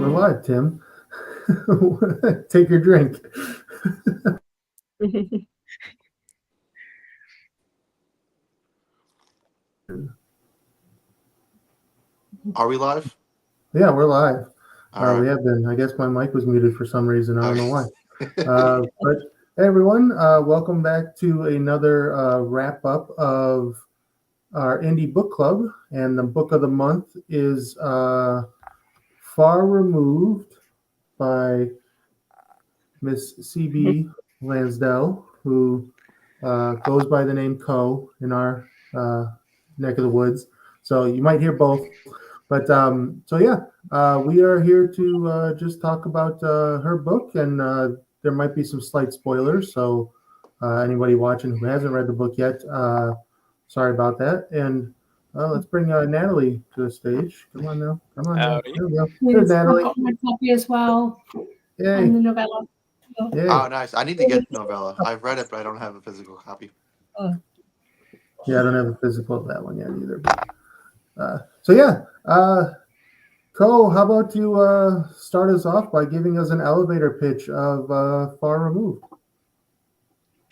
We're live, Tim. Take your drink. Are we live? Yeah, we're live. All right. We have been. I guess my mic was muted for some reason. I don't know why. Okay. But hey, everyone, welcome back to another wrap up of our Indie Book Club. And the book of the month is Far Removed by Miss C.B. Lansdell, who goes by the name Co in our neck of the woods. So you might hear both. But so yeah, we are here to just talk about her book, and there might be some slight spoilers. So anybody watching who hasn't read the book yet, sorry about that. And let's bring Natalie to the stage. Come on now. Come on now. There we go. There's Yes, I've Natalie. got my copy as well, Yay. and the novella. Yay. Oh, nice. I need to get the novella. I've read it, but I don't have a physical copy. Yeah, I don't have a physical of that one yet either. So yeah, Cole, how about you start us off by giving us an elevator pitch of Far Removed?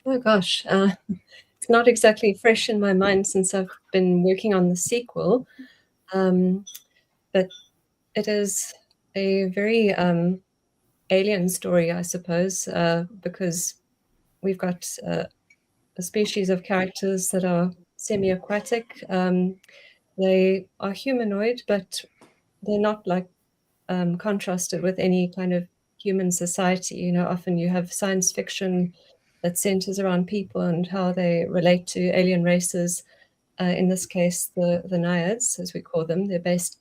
Oh gosh, it's not exactly fresh in my mind since I've been working on the sequel, but it is a very alien story, I suppose, because we've got a species of characters that are semi-aquatic. They are humanoid, but they're not like contrasted with any kind of human society. You know, often you have science fiction that centers around people and how they relate to alien races. In this case, the naiads, as we call them, they're based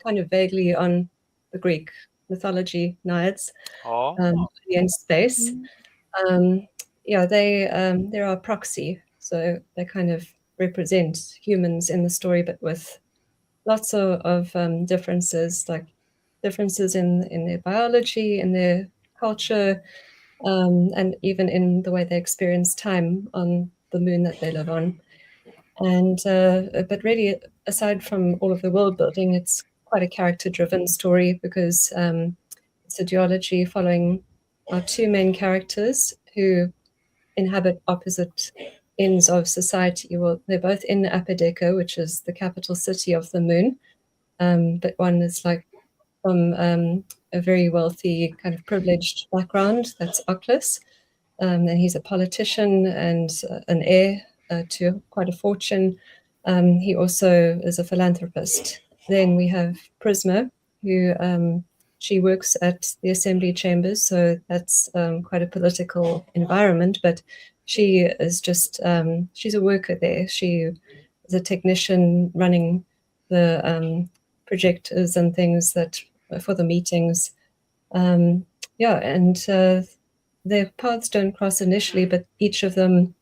kind of vaguely on the Greek mythology naiads in space. Yeah, they're our proxy, so they kind of represent humans in the story, but with lots of differences, like differences in their biology, in their culture, and even in the way they experience time on the moon that they live on. And but really, aside from all of the world building, it's quite a character-driven story because it's a duology following our two main characters who inhabit opposite ends of society. Well, they're both in Apodeca, which is the capital city of the moon, but one is like from a very wealthy, kind of privileged background. That's Oculus. And he's a politician and an heir to quite a fortune. He also is a philanthropist. Then we have Prisma, who she works at the assembly chambers, so that's quite a political environment, but she is just, she's a worker there. She is a technician running the projectors and things that for the meetings. Yeah, and their paths don't cross initially, but each of them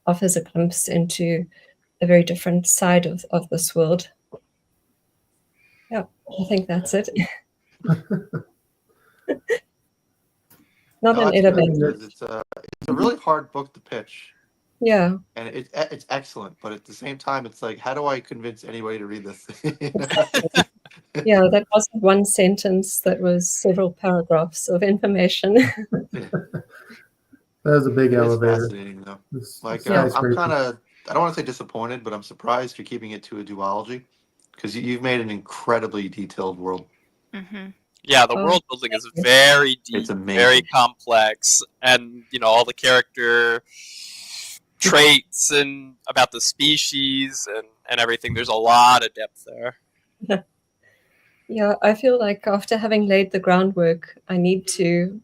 offers a glimpse into a very different side of this world. Yeah, I think that's it. Not an elevator. It's a really hard book to pitch. Yeah. And it's excellent, but at the same time, it's like, how do I convince anybody to read this? Yeah, that wasn't one sentence. That was several paragraphs of information. That was a big elevator. It's fascinating, though. I'm kind of, I don't want to say disappointed, but I'm surprised you're keeping it to a duology because you've made an incredibly detailed world. Mm-hmm. Yeah, the world building is very deep, it's amazing, very complex, and all the character traits and about the species and everything. There's a lot of depth there. Yeah, I feel like after having laid the groundwork, I need to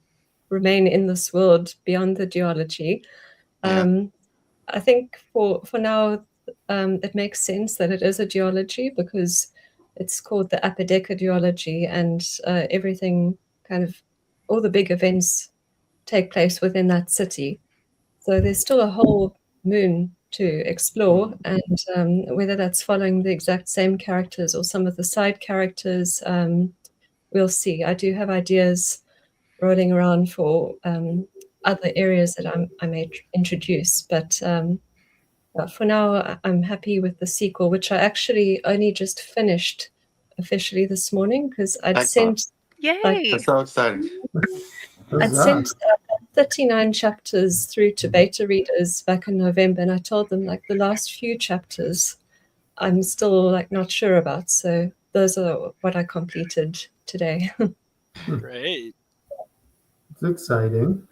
remain in this world beyond the duology. I think for now, it makes sense that it is a duology because it's called the Apodeca duology, and everything kind of, all the big events take place within that city. So there's still a whole moon to explore, and whether that's following the exact same characters or some of the side characters, we'll see. I do have ideas rolling around for other areas that I may introduce, but for now I'm happy with the sequel, which I actually only just finished officially this morning because Excellent. Yay! That's so exciting. I'd sent 39 chapters through to beta readers back in November, and I told them like the last few chapters I'm still like not sure about. So those are what I completed today. Great. It's exciting.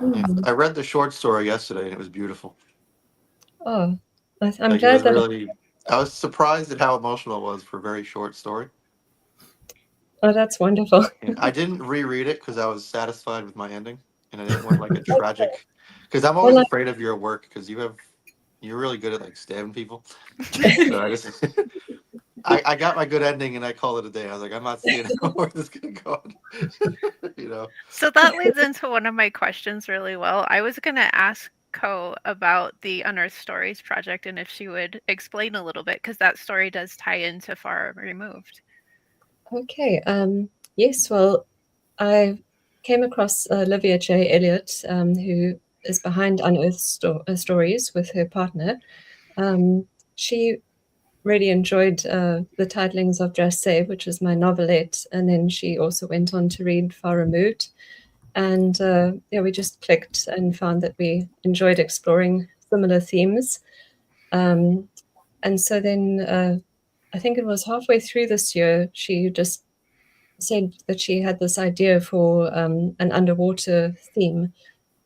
Yeah, I read the short story yesterday, and it was beautiful. Oh, I'm Like, glad that. I was surprised at how emotional it was for a very short story. Oh, that's wonderful. And I didn't reread it because I was satisfied with my ending, and I didn't want like a tragic. Because I'm always afraid of your work because you're really good at like stabbing people. So I got my good ending and I called it a day. I was like, I'm not seeing where this is gonna go. So that leads into one of my questions really well. I was gonna ask Ko about the Unearthed Stories project and if she would explain a little bit because that story does tie into Far Removed. Okay. Yes. Well, I came across Olivia J. Elliott, who is behind Unearthed Stories with her partner. She really enjoyed the titlings of Just Say, which is my novelette, and then she also went on to read Far Removed. And we just clicked and found that we enjoyed exploring similar themes. And so then I think it was halfway through this year, she just said that she had this idea for an underwater theme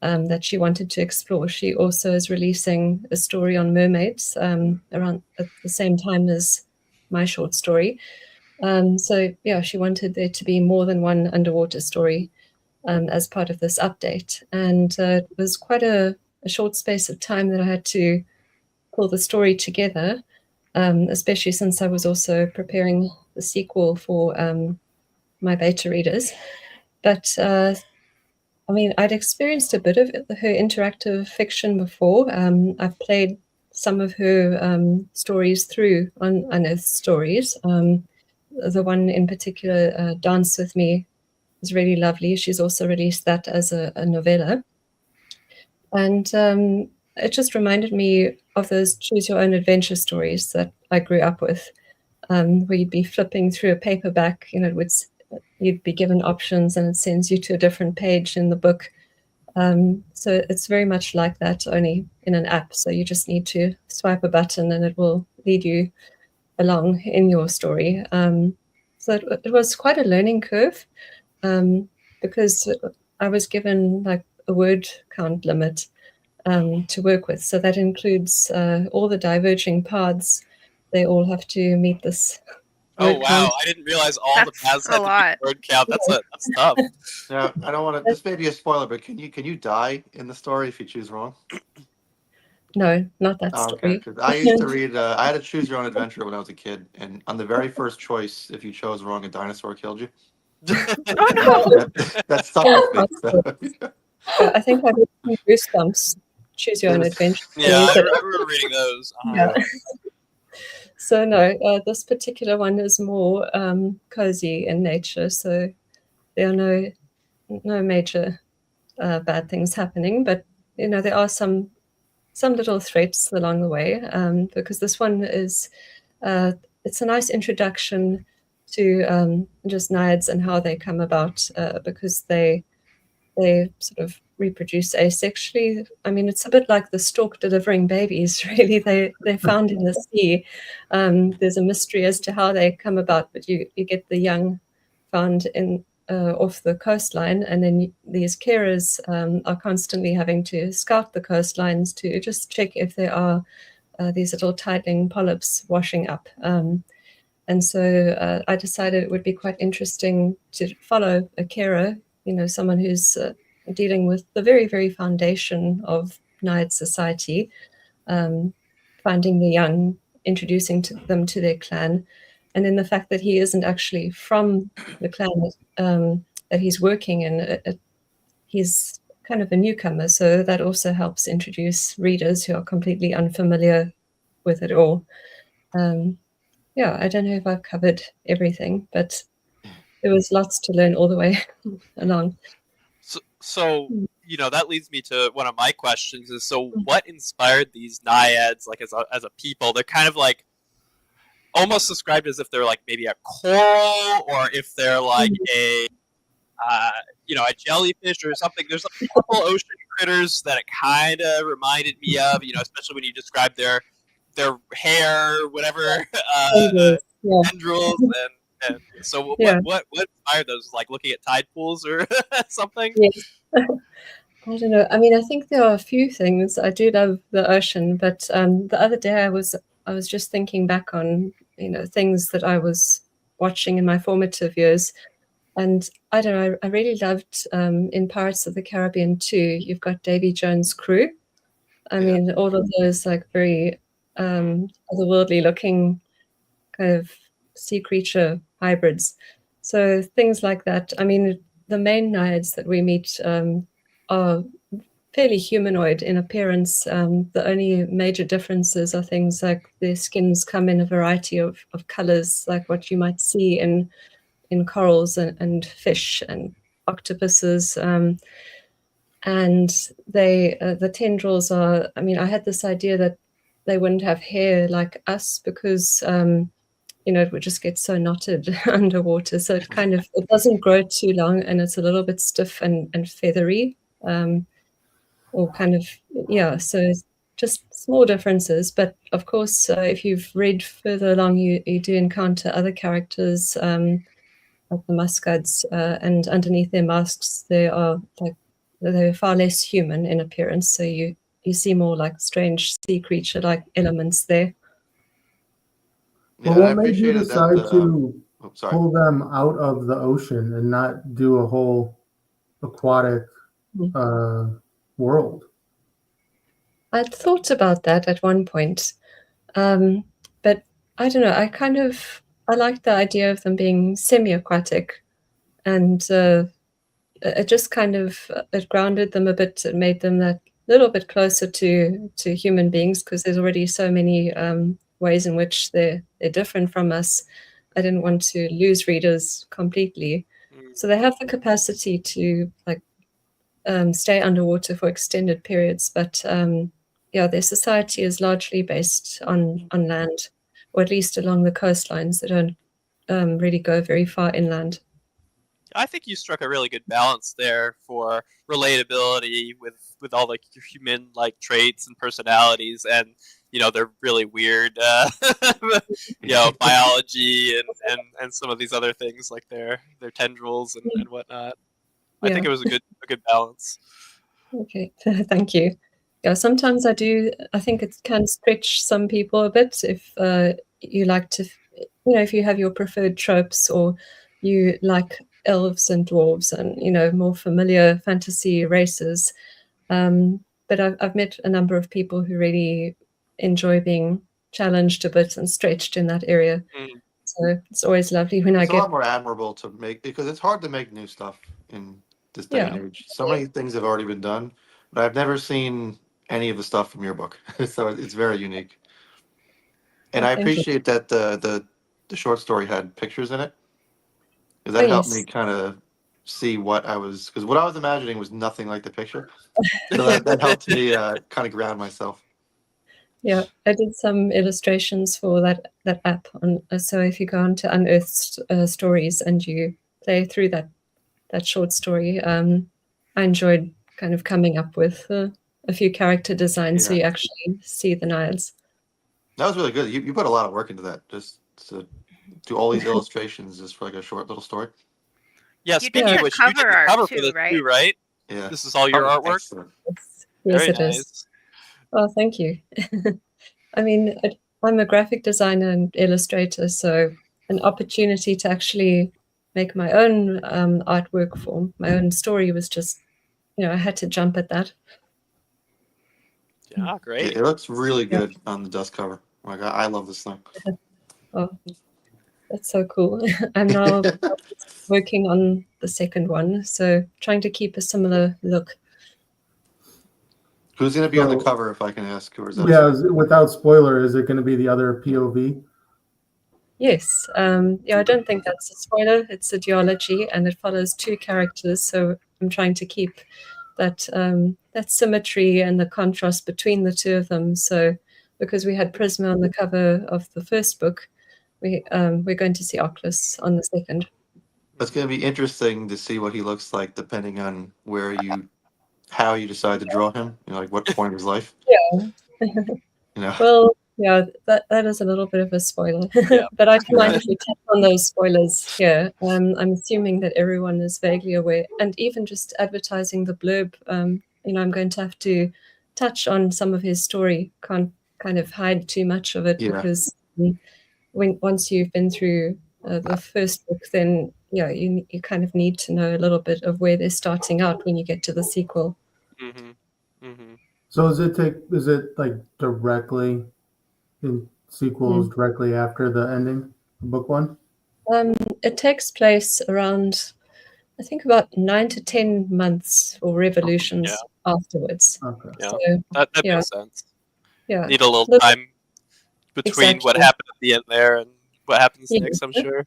that she wanted to explore. She also is releasing a story on mermaids around at the same time as my short story. So she wanted there to be more than one underwater story as part of this update. And it was quite a short space of time that I had to pull the story together, especially since I was also preparing the sequel for my beta readers. But I mean, I'd experienced a bit of her interactive fiction before. I've played some of her stories through on Unearthed Stories. The one in particular, Dance With Me, is really lovely. She's also released that as a novella. And it just reminded me of those choose your own adventure stories that I grew up with, where you'd be flipping through a paperback, you'd be given options and it sends you to a different page in the book. So it's very much like that, only in an app. So you just need to swipe a button and it will lead you along in your story. So it was quite a learning curve because I was given like a word count limit to work with. So that includes all the diverging paths. They all have to meet this. Oh wow! Count. I didn't realize all the paths had to lot. be word count. That's tough. Yeah, I don't want to. This may be a spoiler, but can you die in the story if you choose wrong? No, not that Okay, story. because I used to read. I had to choose your own adventure when I was a kid, and on the very first choice, if you chose wrong, a dinosaur killed you. Oh no! That stuck with me. So. I think I've written Goosebumps. Choose your own adventure. Yeah, I remember reading those. Yeah. So no, this particular one is more cozy in nature. So there are no major bad things happening, but there are some little threats along the way because this one is it's a nice introduction to just naiads and how they come about because they sort of reproduce asexually. I mean, it's a bit like the stork delivering babies, really. They're found in the sea. There's a mystery as to how they come about, but you get the young found in off the coastline, and then these carers are constantly having to scout the coastlines to just check if there are these little tiding polyps washing up. And so I decided it would be quite interesting to follow a carer, someone who's dealing with the very, very foundation of Naiad society, finding the young, introducing them to their clan, and then the fact that he isn't actually from the clan that he's working in. He's kind of a newcomer, so that also helps introduce readers who are completely unfamiliar with it all. I don't know if I've covered everything, but there was lots to learn all the way along. So that leads me to one of my questions is, so what inspired these naiads, like as a people? They're kind of like, almost described as if they're like maybe a coral, or if they're like a a jellyfish or something. There's a couple ocean critters that it kind of reminded me of, especially when you describe their hair, whatever, Yeah. tendrils, and so Yeah. what inspired those? Like looking at tide pools or something? Yes. I don't know. I mean, I think there are a few things. I do love the ocean, but the other day I was just thinking back on things that I was watching in my formative years, and I don't know. I really loved in Pirates of the Caribbean too. You've got Davy Jones' crew. I mean, all of those like very otherworldly looking kind of sea creature hybrids. So things like that. I mean, the main naiads that we meet are fairly humanoid in appearance. The only major differences are things like their skins come in a variety of colors, like what you might see in corals and fish and octopuses. And the tendrils are, I mean, I had this idea that they wouldn't have hair like us because it would just get so knotted underwater. So it doesn't grow too long, and it's a little bit stiff and feathery, or kind of, yeah. So it's just small differences. But of course, if you've read further along, you do encounter other characters like the muskards, and underneath their masks, they're far less human in appearance. So you see more like strange sea creature like elements there. Well, what made you decide to sorry. pull them out of the ocean and not do a whole aquatic world? I'd thought about that at one point, but I don't know. I liked the idea of them being semi-aquatic, and it just kind of it grounded them a bit. It made them that little bit closer to human beings, because there's already so many ways in which they're different from us. I didn't want to lose readers completely. So they have the capacity to stay underwater for extended periods, but their society is largely based on land, or at least along the coastlines. They don't really go very far inland. I think you struck a really good balance there for relatability with all the human like traits and personalities, and they're really weird biology and some of these other things like their tendrils and whatnot. I think it was a good balance. Okay, thank you. Yeah, sometimes I think it can stretch some people a bit if you like to, if you have your preferred tropes, or you like elves and dwarves and more familiar fantasy races. But I've met a number of people who really enjoy being challenged a bit and stretched in that area. So it's always lovely when it's a lot more admirable to make, because it's hard to make new stuff in this day and age. So many things have already been done, but I've never seen any of the stuff from your book. So it's very unique. And I appreciate that the short story had pictures in it, because that helped me kind of see because what I was imagining was nothing like the picture. So that helped me kind of ground myself. Yeah, I did some illustrations for that app. So if you go on to Unearthed Stories and you play through that short story, I enjoyed kind of coming up with a few character designs, so you actually see the naiads. That was really good. You put a lot of work into that, just to do all these illustrations just for like a short little story. Yeah, speaking of which, you did the cover for this too, right? Yeah. This is all your artwork? Yes, Very it nice. is. Oh, thank you. I mean, I'm a graphic designer and illustrator, so an opportunity to actually make my own artwork for my own story was just, I had to jump at that. Yeah, great. It looks really good on the dust cover. Like, I love this thing. Oh, that's so cool. I'm now working on the second one, so trying to keep a similar look. Who's going to be on the cover, if I can ask? Or is that without spoiler, is it going to be the other POV? Yes. I don't think that's a spoiler. It's a duology, and it follows two characters. So I'm trying to keep that symmetry and the contrast between the two of them. So because we had Prisma on the cover of the first book, we're going to see Oculus on the 2nd. It's going to be interesting to see what he looks like depending on how you decide to draw him. Like what point of his life. Yeah. Well, yeah, that is a little bit of a spoiler, but I don't mind if we tap on those spoilers here. I'm assuming that everyone is vaguely aware, and even just advertising the blurb. I'm going to have to touch on some of his story. Can't kind of hide too much of it because once you've been through the first book, then you kind of need to know a little bit of where they're starting out when you get to the sequel. Mm-hmm. Mm-hmm. So is it like directly in sequels directly after the ending of book 1? It takes place around, I think, about 9 to 10 months or revolutions afterwards. Okay. Yeah, so, that makes sense. Yeah, need a little time between what happened at the end there and what happens next, I'm sure.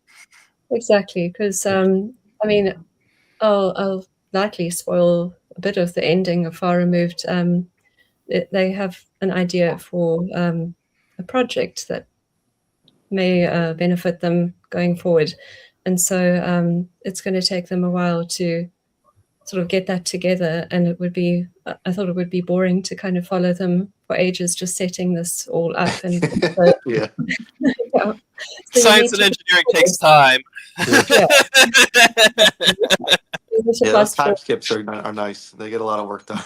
Exactly, because I'll lightly spoil a bit of the ending of Far Removed. They have an idea for a project that may benefit them going forward, and so it's going to take them a while to sort of get that together, and I thought it would be boring to kind of follow them for ages just setting this all up. And yeah. So science and engineering takes time. Those time skips are nice. They get a lot of work done.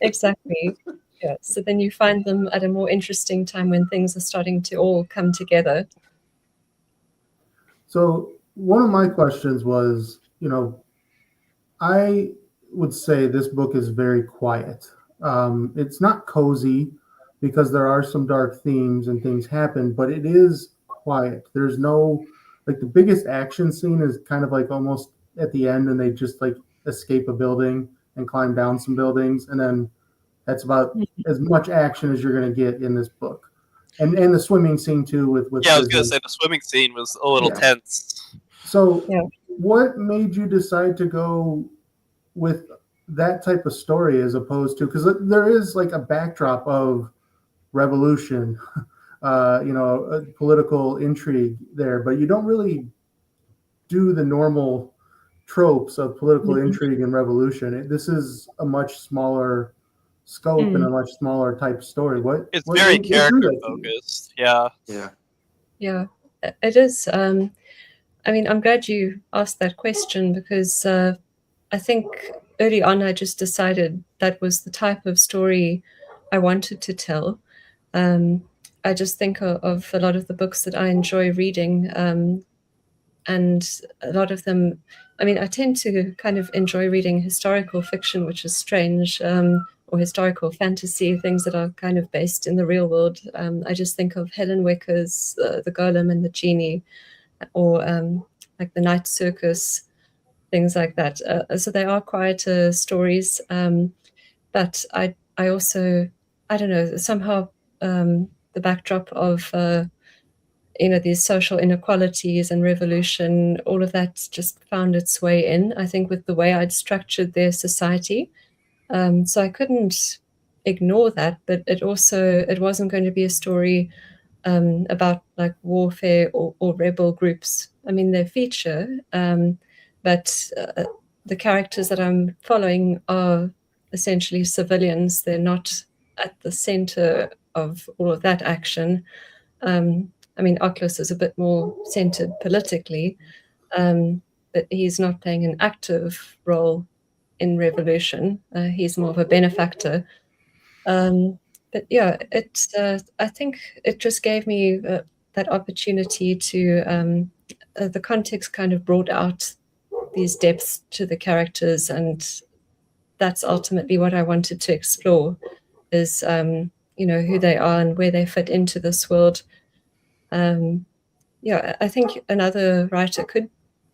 Exactly. Yeah. So then you find them at a more interesting time when things are starting to all come together. So one of my questions was, I would say this book is very quiet. It's not cozy because there are some dark themes and things happen, but it is quiet. There's no, like, the biggest action scene is kind of like almost at the end, and they just like escape a building and climb down some buildings, and then that's about as much action as you're going to get in this book. And the swimming scene too with I was going to say the swimming scene was a little tense. So what made you decide to go with that type of story as opposed to, because there is like a backdrop of revolution, a political intrigue there, but you don't really do the normal tropes of political intrigue and revolution. This is a much smaller scope and a much smaller type story. It's very character focused. Yeah, it is. I'm glad you asked that question because I think early on I just decided that was the type of story I wanted to tell. I just think of a lot of the books that I enjoy reading, and a lot of them, I tend to kind of enjoy reading historical fiction, which is strange, or historical fantasy, things that are kind of based in the real world. I just think of Helen Wecker's The Golem and the Genie, or like The Night Circus, things like that. So they are quieter stories, but I also, I don't know, somehow the backdrop of these social inequalities and revolution, all of that just found its way in, I think, with the way I'd structured their society. So I couldn't ignore that, but it wasn't going to be a story about like warfare or rebel groups. They feature, but the characters that I'm following are essentially civilians. They're not at the center of all of that action. Oculus is a bit more centered politically, but he's not playing an active role in revolution. He's more of a benefactor. But yeah, I think it just gave me that opportunity to, the context kind of brought out these depths to the characters, and that's ultimately what I wanted to explore, is who they are and where they fit into this world. I think another writer could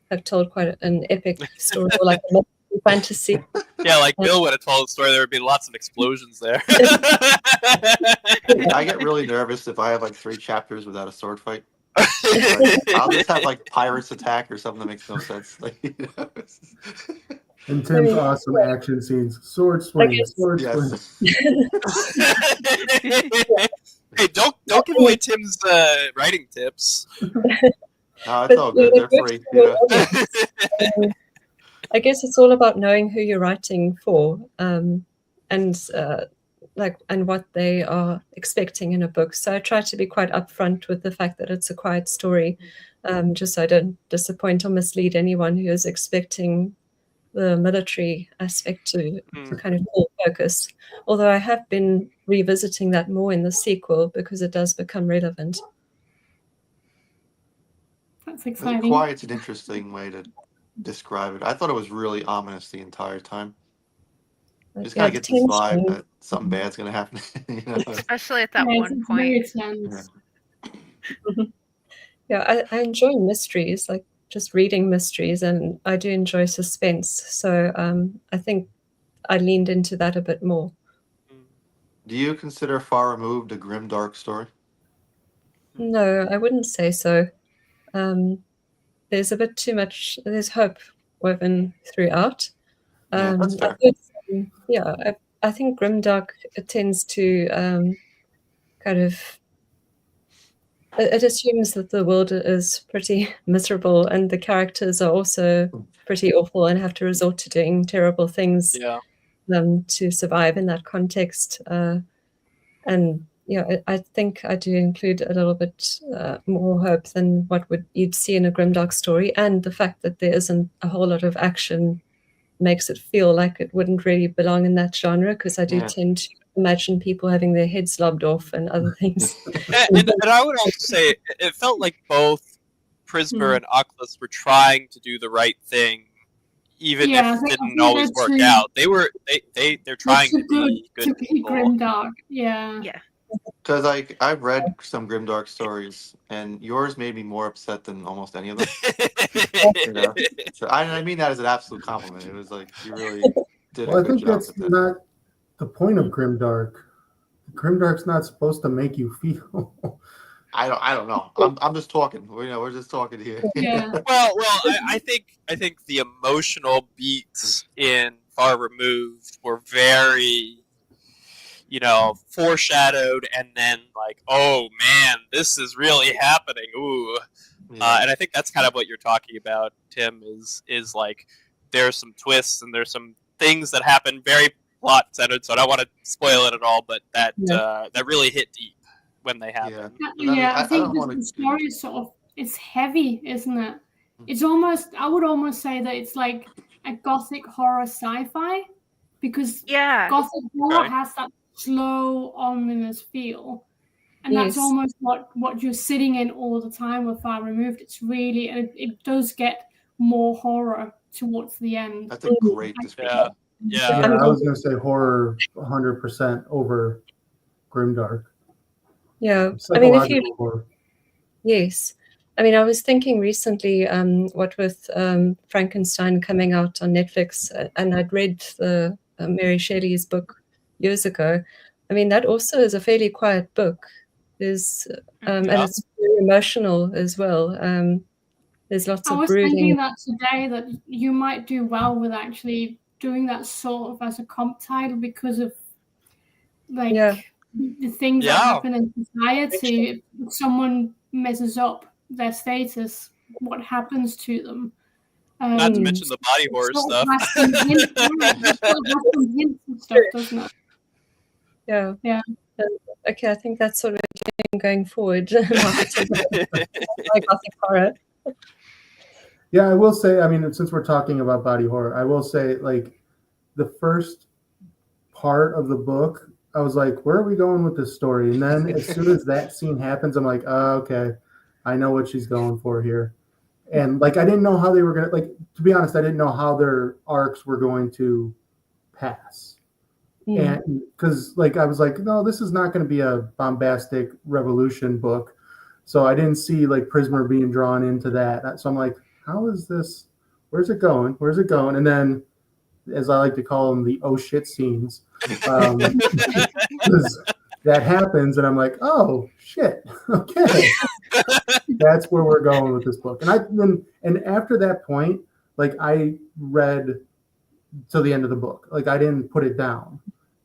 have told quite an epic story, or like a fantasy. Yeah, like Bill would have told the story. There would be lots of explosions there. I get really nervous if I have like 3 chapters without a sword fight. I'll just have like pirates attack or something that makes no sense. And Tim's awesome action scenes. Sword swing, sword swing. Hey, don't give away Tim's writing tips. No, it's all good. They're free. I guess it's all about knowing who you're writing for, and what they are expecting in a book. So I try to be quite upfront with the fact that it's a quiet story, just so I don't disappoint or mislead anyone who is expecting the military aspect to kind of full focus. Although I have been revisiting that more in the sequel because it does become relevant. That's exciting. Quiet's an interesting way to describe it. I thought it was really ominous the entire time. Just kind of get this vibe that something bad's going to happen. Especially at that one point. Yeah, I enjoy mysteries, like just reading mysteries, and I do enjoy suspense. So I think I leaned into that a bit more. Do you consider Far Removed a grim, dark story? No, I wouldn't say so. There's a bit too much. There's hope woven throughout. That's fair. I think grimdark tends to kind of. It assumes that the world is pretty miserable, and the characters are also pretty awful and have to resort to doing terrible things to survive in that context. I think I do include a little bit more hope than what you'd see in a grimdark story, and the fact that there isn't a whole lot of action makes it feel like it wouldn't really belong in that genre, because I do tend to imagine people having their heads lobbed off and other things. and I would also say it felt like both Prismer and Oculus were trying to do the right thing, even if it didn't always work out. They're trying to be good people. Grimdark. Yeah. Because I've read some grimdark stories, and yours made me more upset than almost any of them. So I mean that as an absolute compliment. It was like you really did. Well, I think that's not the point of grimdark. Grimdark's not supposed to make you feel. I don't know. I'm just talking. We're just talking here. Yeah. Well, I think the emotional beats in Far Removed were very, foreshadowed, and then like, oh man, this is really happening. Ooh. And I think that's kind of what you're talking about, Tim, is like there's some twists and there's some things that happen very plot centered. So I don't want to spoil it at all, but that really hit deep when they happen. I think the story is it's heavy, isn't it? It's I would almost say that it's like a gothic horror sci-fi, because gothic horror has that slow, ominous feel. And that's almost what you're sitting in all the time with Far Removed. It's really, and it does get more horror towards the end. That's a great description. Yeah, I was going to say horror 100% over grimdark. Yeah, horror. Yes. I mean, I was thinking recently, what with Frankenstein coming out on Netflix, and I'd read the Mary Shelley's book years ago. I mean, that also is a fairly quiet book. And it's very emotional as well. There's lots of brooding. I was thinking that today, that you might do well with actually doing that sort of as a comp title, because of the things that happen in society. If someone messes up their status, what happens to them? Not to mention the body horror stuff. Stuff, doesn't it? Yeah. Okay, I think that's sort of going forward. Gothic horror. Yeah, I will say, I mean, since we're talking about body horror, I will say, like, the first part of the book, I was like, where are we going with this story? And then as soon as that scene happens, I'm like, oh, okay, I know what she's going for here. And, like, I didn't know how they were going to, like, to be honest, I didn't know how their arcs were going to pass. And because, like, I was like, no, this is not going to be a bombastic revolution book. So I didn't see, like, Prismer being drawn into that. So I'm like, how is this? Where's it going? Where's it going? And then, as I like to call them, the oh shit scenes. That happens, and I'm like, oh shit, okay, that's where we're going with this book. And after that point, like, I read till the end of the book. Like, I didn't put it down.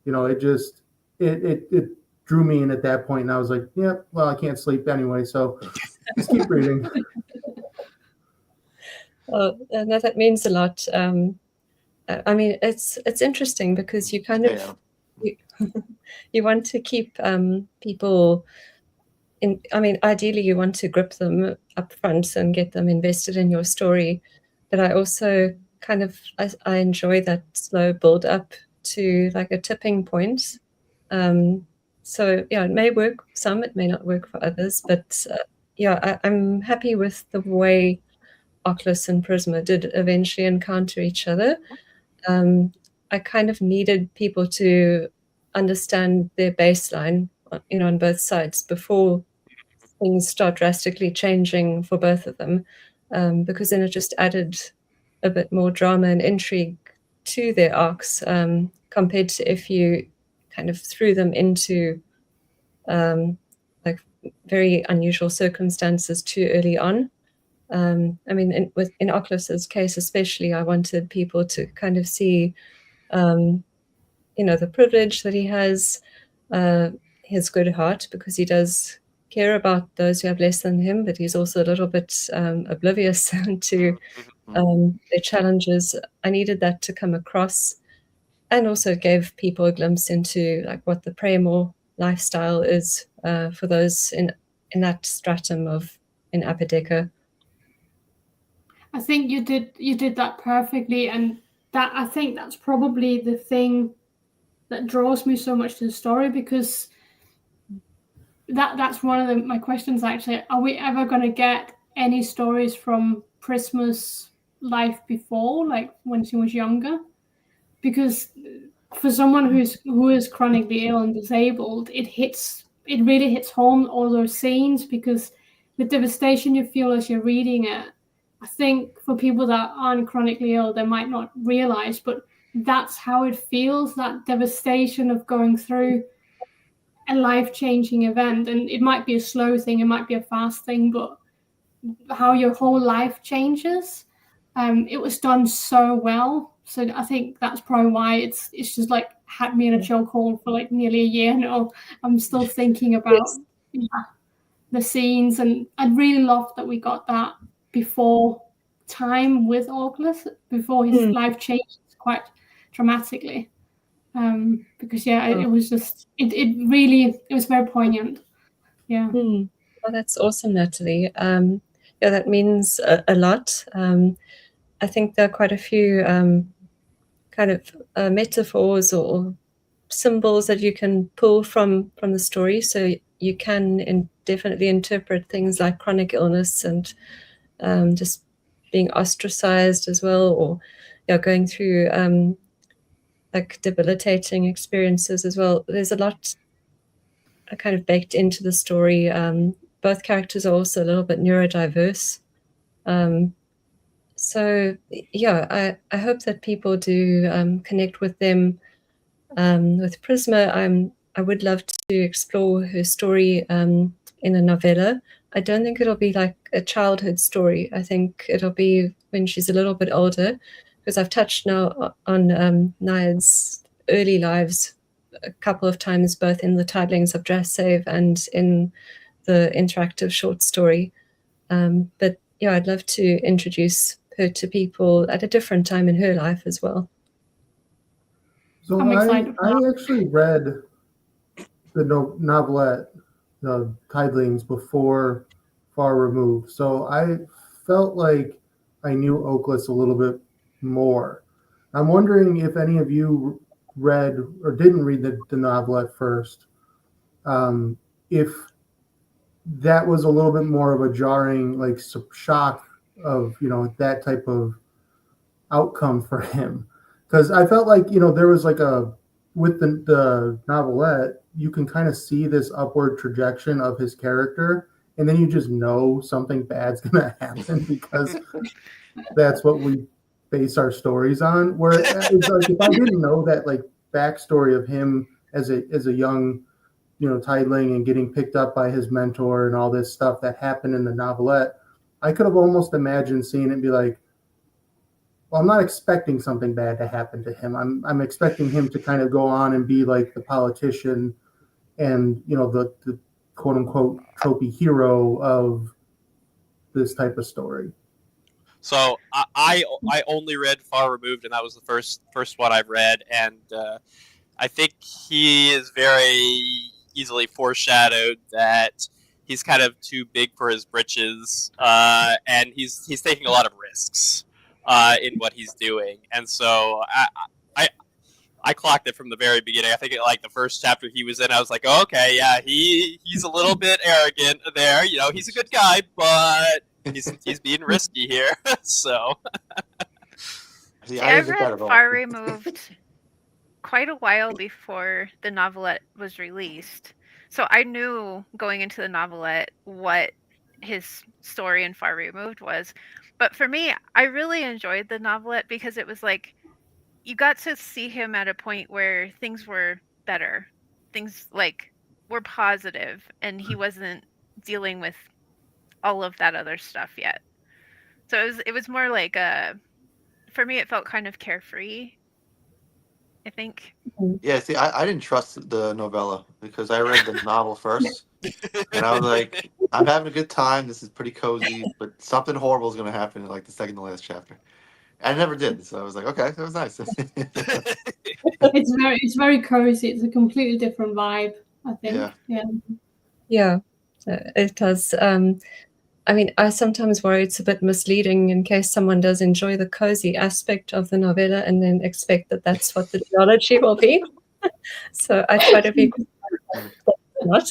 It just it drew me in at that point, and I was like, yeah, well, I can't sleep anyway, so just keep reading. Well, no, that means a lot. I mean, it's interesting because you kind of you want to keep people in. I mean, ideally, you want to grip them up front and get them invested in your story, but I also kind of I enjoy that slow build up to like a tipping point. So yeah, it may work for some, it may not work for others, but yeah, I'm happy with the way Oculus and Prisma did eventually encounter each other. I kind of needed people to understand their baseline, on both sides before things start drastically changing for both of them, because then it just added a bit more drama and intrigue to their arcs, compared to if you kind of threw them into like very unusual circumstances too early on. I mean, in Oculus's case especially, I wanted people to kind of see, the privilege that he has, his good heart, because he does care about those who have less than him, but he's also a little bit oblivious to their challenges. I needed that to come across, and also gave people a glimpse into like what the Praemore lifestyle is for those in that stratum in Upper Decker. I think you did that perfectly, and that I think that's probably the thing that draws me so much to the story, because that's one of my questions actually. Are we ever going to get any stories from Prisma's life before, like when she was younger? Because for someone who is chronically ill and disabled, it really hits home, all those scenes, because the devastation you feel as you're reading it. I think for people that aren't chronically ill, they might not realize, but that's how it feels, that devastation of going through a life-changing event. And it might be a slow thing, it might be a fast thing, but how your whole life changes. It was done so well. So I think that's probably why it's just like had me in a chokehold for like nearly a year now. I'm still thinking about the scenes, and I really loved that we got that before time with Oculus, before his life changed quite dramatically. Because it was just it was very poignant. Yeah. Well, that's awesome, Natalie. Yeah, that means a lot. I think there are quite a few kind of metaphors or symbols that you can pull from the story, so you can definitely interpret things like chronic illness and just being ostracized as well, or going through like debilitating experiences as well. There's a lot kind of baked into the story. Both characters are also a little bit neurodiverse. So yeah, I hope that people do connect with them. With Prisma, I would love to explore her story in a novella. I don't think it'll be like a childhood story. I think it'll be when she's a little bit older, because I've touched now on Naiad's early lives a couple of times, both in the Tidelings of Dress Save and in the interactive short story. But yeah, I'd love to introduce her to people at a different time in her life as well. So I actually read the novelette, the Tidelings, before Far Removed. So I felt like I knew Oculus a little bit more. I'm wondering if any of you read or didn't read the novelette first, if that was a little bit more of a jarring, like, shock of, that type of outcome for him. Because I felt like, there was like with the novelette, you can kind of see this upward trajectory of his character, and then you just know something bad's going to happen because that's what we base our stories on. Where it's like, if I didn't know that like backstory of him as a young, Tideling, and getting picked up by his mentor and all this stuff that happened in the novelette, I could have almost imagined seeing it and be like, well, I'm not expecting something bad to happen to him. I'm expecting him to kind of go on and be like the politician and the quote unquote tropey hero of this type of story. So I only read Far Removed, and that was the first one I've read, and I think he is very easily foreshadowed that he's kind of too big for his britches, and he's taking a lot of risks in what he's doing, and so I clocked it from the very beginning. I think like the first chapter he was in, I was like, oh, okay, yeah, he's a little bit arrogant there. He's a good guy, but he's being risky here. So See, I read Far Removed quite a while before the novelette was released, so I knew going into the novelette what his story in Far Removed was. But for me, I really enjoyed the novelette because it was like you got to see him at a point where things were better, things like were positive, and he wasn't dealing with all of that other stuff yet. So it was more like for me it felt kind of carefree, I think. Yeah, see, I didn't trust the novella because I read the novel first, and I was like, I'm having a good time. This is pretty cozy, but something horrible is going to happen in like the second to last chapter. I never did, so I was like, okay, that was nice. It's very cozy. It's a completely different vibe, I think. Yeah, it does. I mean, I sometimes worry it's a bit misleading in case someone does enjoy the cozy aspect of the novella and then expect that that's what the duology will be. So I try to be not.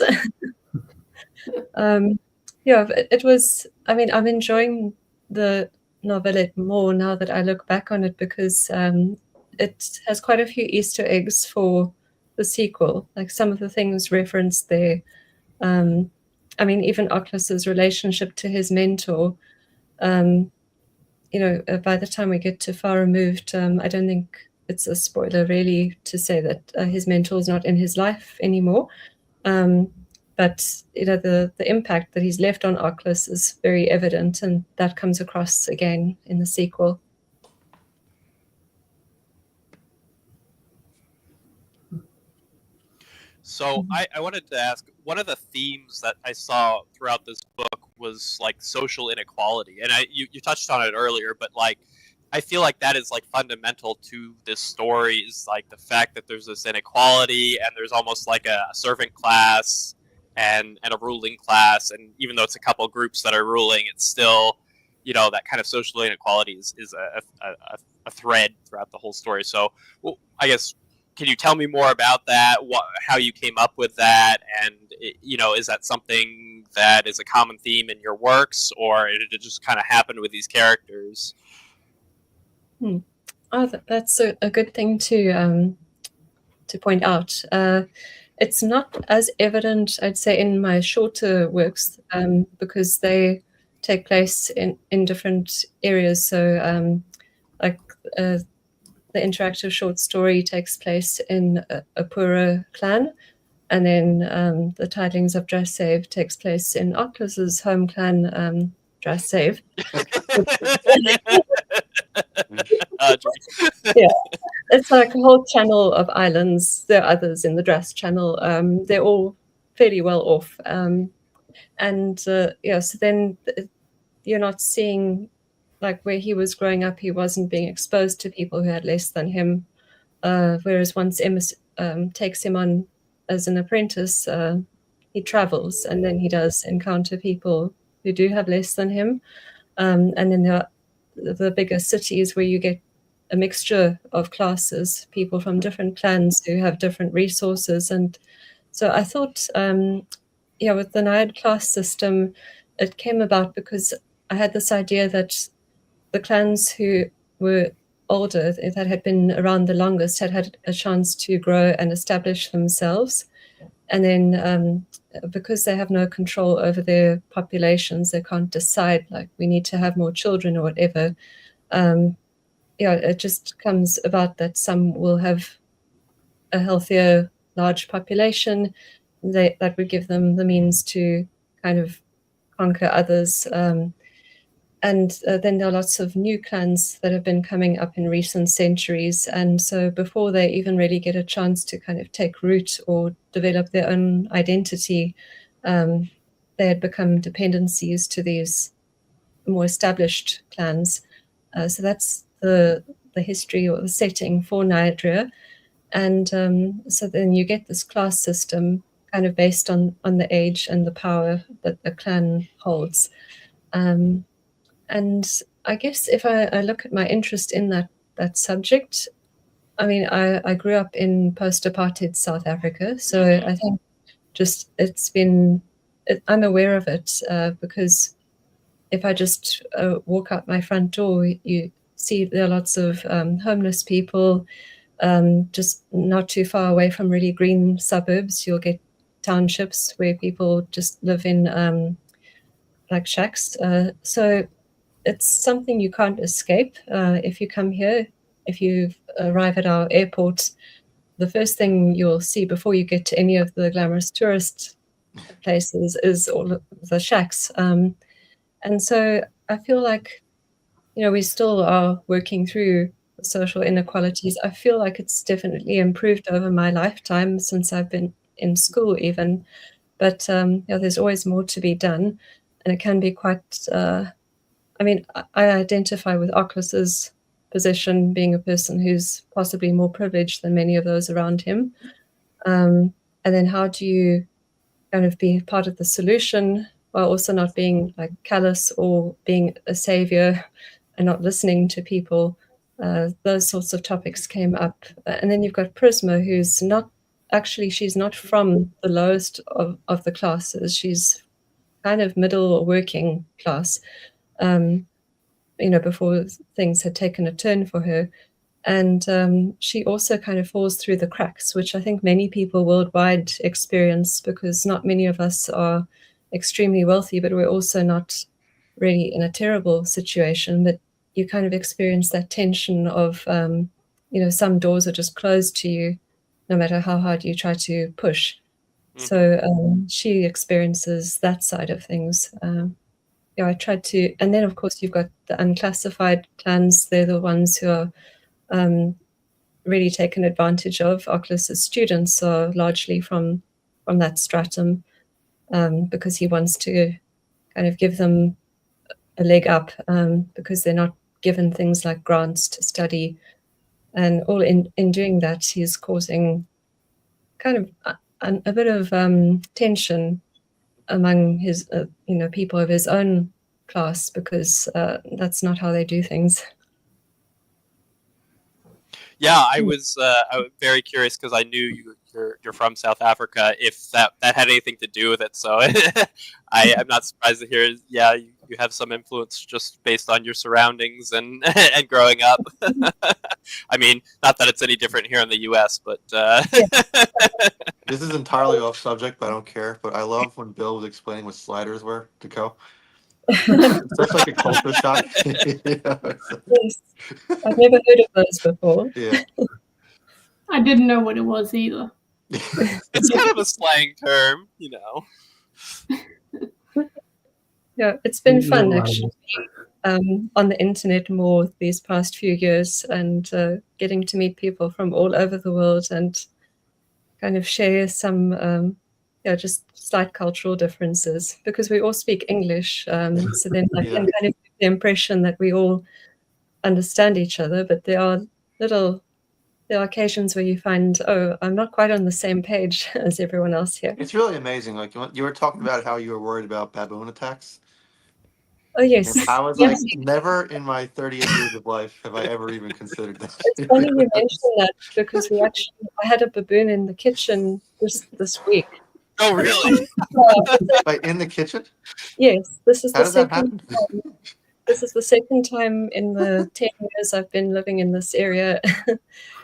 Yeah, it was. I mean, I'm enjoying the novelette more now that I look back on it because it has quite a few Easter eggs for the sequel. Like some of the things referenced there. I mean, even Oculus' relationship to his mentor. By the time we get to Far Removed, I don't think it's a spoiler really to say that his mentor is not in his life anymore. But the impact that he's left on Oculus is very evident, and that comes across again in the sequel. So I wanted to ask, one of the themes that I saw throughout this book was like social inequality, and you touched on it earlier, but like I feel like that is like fundamental to this story, is like the fact that there's this inequality and there's almost like a servant class and a ruling class, and even though it's a couple groups that are ruling, it's still that kind of social inequality is a thread throughout the whole story. So I guess, can you tell me more about that? How you came up with that, and is that something that is a common theme in your works, or did it just kind of happen with these characters? Oh, that's a good thing to point out. It's not as evident, I'd say, in my shorter works because they take place in different areas. So, the interactive short story takes place in a poorer clan, and then the Tidings of Drassave takes place in Oculus's home clan, Drassave. Yeah, it's like a whole channel of islands. There are others in the Drass channel. They're all fairly well off, so then you're not seeing, like where he was growing up, he wasn't being exposed to people who had less than him. Whereas once Emma takes him on as an apprentice, he travels, and then he does encounter people who do have less than him. And then there are the bigger cities where you get a mixture of classes, people from different clans who have different resources. And so I thought, with the Naiad class system, it came about because I had this idea that the clans who were older, that had been around the longest, had a chance to grow and establish themselves. And then because they have no control over their populations, they can't decide, like, we need to have more children or whatever. It just comes about that some will have a healthier, large population that would give them the means to kind of conquer others. then there are lots of new clans that have been coming up in recent centuries. And so before they even really get a chance to kind of take root or develop their own identity, they had become dependencies to these more established clans. So that's the history or the setting for Niadria. And so then you get this class system kind of based on the age and the power that the clan holds. And I guess if I look at my interest in that subject, I mean, I grew up in post-apartheid South Africa, so I think just I'm aware of it because if I just walk out my front door, you see there are lots of homeless people just not too far away from really green suburbs. You'll get townships where people just live in like shacks. So it's something you can't escape. If you come here, if you arrive at our airport, the first thing you'll see before you get to any of the glamorous tourist places is all of the shacks. And so I feel like, we still are working through social inequalities. I feel like it's definitely improved over my lifetime since I've been in school even. But there's always more to be done. And it can be quite... I identify with Oculus' position, being a person who's possibly more privileged than many of those around him. And then how do you kind of be part of the solution while also not being like callous or being a savior and not listening to people? Those sorts of topics came up. And then you've got Prisma, who's she's not from the lowest of the classes. She's kind of middle or working class. Before things had taken a turn for her. And she also kind of falls through the cracks, which I think many people worldwide experience, because not many of us are extremely wealthy, but we're also not really in a terrible situation. But you kind of experience that tension of, some doors are just closed to you, no matter how hard you try to push. Mm-hmm. So she experiences that side of things. I tried to, and then of course you've got the unclassified clans. They're the ones who are really taken advantage of. Oculus' students are largely from that stratum because he wants to kind of give them a leg up because they're not given things like grants to study. And all in doing that, he's causing kind of a bit of tension among his, people of his own class, because that's not how they do things. Yeah, I was very curious because I knew you're from South Africa. If that had anything to do with it, so I'm not surprised to hear. Yeah, you have some influence just based on your surroundings and and growing up. I mean, not that it's any different here in the U.S., but this is entirely off subject, but I don't care. But I love when Bill was explaining what sliders were to Co. It's such like a culture shock. Yes. I've never heard of those before. Yeah. I didn't know what it was either. It's kind of a slang term, Yeah, it's been fun actually on the internet more these past few years, and getting to meet people from all over the world and kind of share some just slight cultural differences, because we all speak English. So then I can kind of get the impression that we all understand each other, but there are occasions where you find, I'm not quite on the same page as everyone else here. It's really amazing. Like you were talking about how you were worried about baboon attacks. Oh, yes. And I was like, never in my 38 years of life have I ever even considered that. It's funny you mention that, because I had a baboon in the kitchen this week. Oh, really? Like in the kitchen? Yes. This is How the does that second happen? time. This is the second time in the 10 years I've been living in this area.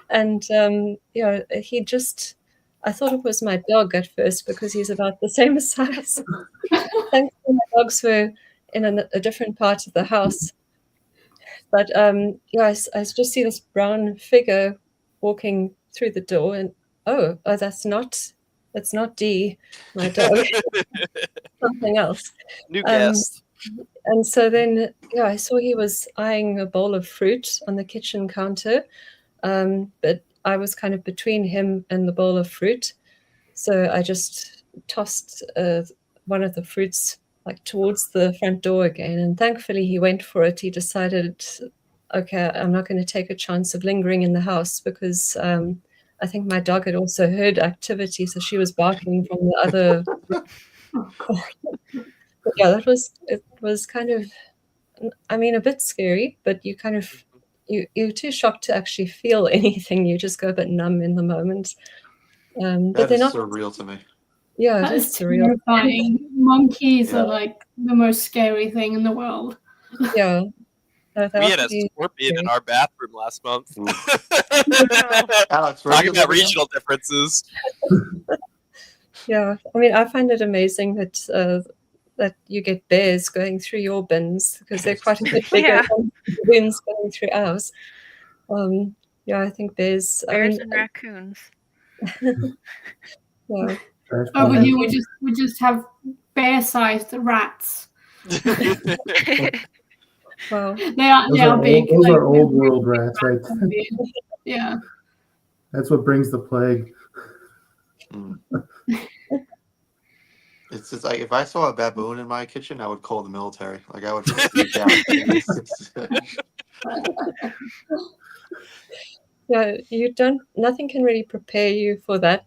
And, I thought it was my dog at first, because he's about the same size. Thankfully, my dogs were in a different part of the house. But, I just see this brown figure walking through the door, and, that's not Dee, my dog. Something else. New guest. And so then, I saw he was eyeing a bowl of fruit on the kitchen counter, but I was kind of between him and the bowl of fruit. So I just tossed one of the fruits like towards the front door again. And thankfully he went for it. He decided, okay, I'm not going to take a chance of lingering in the house because I think my dog had also heard activity. So she was barking from the other. But yeah, it was kind of, I mean, a bit scary, but you kind of, you're too shocked to actually feel anything. You just go a bit numb in the moment. But they're is not surreal to me. Yeah, That it is is surreal. terrifying. Monkeys are like the most scary thing in the world. Yeah. We had a scorpion in our bathroom last month. Alex, talking about regional differences. Yeah, I mean, I find it amazing that that you get bears going through your bins because they're quite a bit bigger than bins going through ours. Yeah, I think bears and raccoons. Yeah. Over here, we just have bear-sized rats. Well, they are big. Those are old world rats, right? Yeah. That's what brings the plague. It's just like if I saw a baboon in my kitchen, I would call the military. Like I would freak out. Yeah, nothing can really prepare you for that.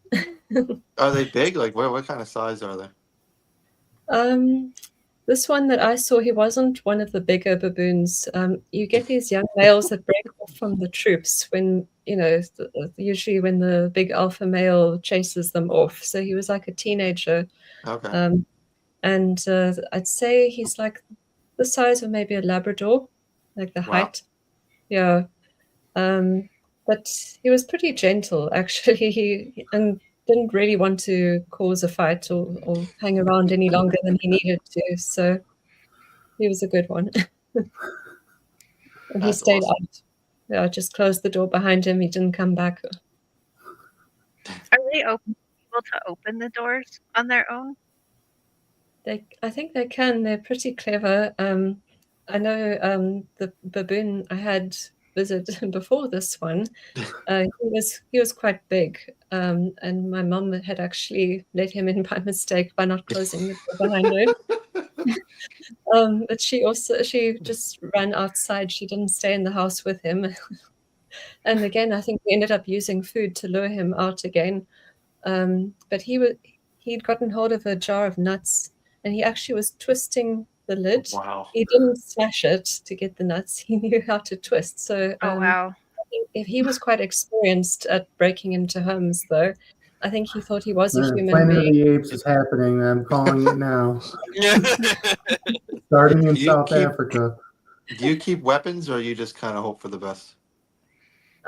Are they big? Like what kind of size are they? This one that I saw, he wasn't one of the bigger baboons. You get these young males that break off from the troops when, usually when the big alpha male chases them off. So he was like a teenager. Okay. And I'd say he's like the size of maybe a Labrador, like the height. Yeah. But he was pretty gentle, actually. And didn't really want to cause a fight or hang around any longer than he needed to. So he was a good one. And he stayed out. Yeah, I just closed the door behind him. He didn't come back. Are they able to open the doors on their own? I think they can. They're pretty clever. I know the baboon I had visit before this one, he was quite big, and my mom had actually let him in by mistake by not closing the door behind her. But she just ran outside. She didn't stay in the house with him. And again, I think we ended up using food to lure him out again. But he'd gotten hold of a jar of nuts, and he actually was twisting the lid. Wow. He didn't smash it to get the nuts. He knew how to twist. So wow. If he was quite experienced at breaking into homes, though. I think he thought he was a human Planet being. of the Apes is happening. I'm calling it now. Starting in South Africa. Do you keep weapons, or you just kind of hope for the best?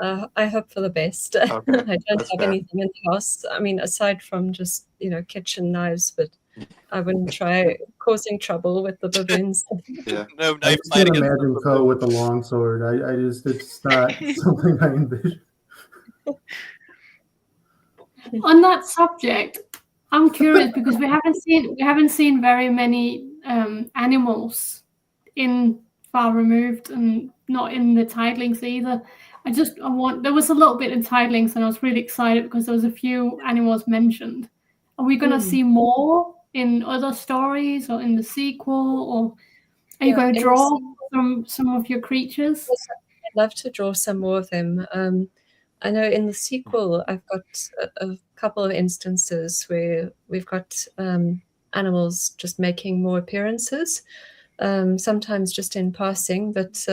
I hope for the best. Okay, I don't have anything in the house. I mean, aside from just kitchen knives, but I wouldn't try causing trouble with the baboons. Yeah, no I knife can't fighting. imagine Co with a longsword. It's not something I envision. On that subject, I'm curious because we haven't seen very many animals in Far Removed and not in the tidelings either. There was a little bit in tidelings and I was really excited because there was a few animals mentioned. Are we going to see more in other stories or in the sequel, or are you going to draw some of your creatures? I'd love to draw some more of them. I know in the sequel, I've got a couple of instances where we've got animals just making more appearances, sometimes just in passing, but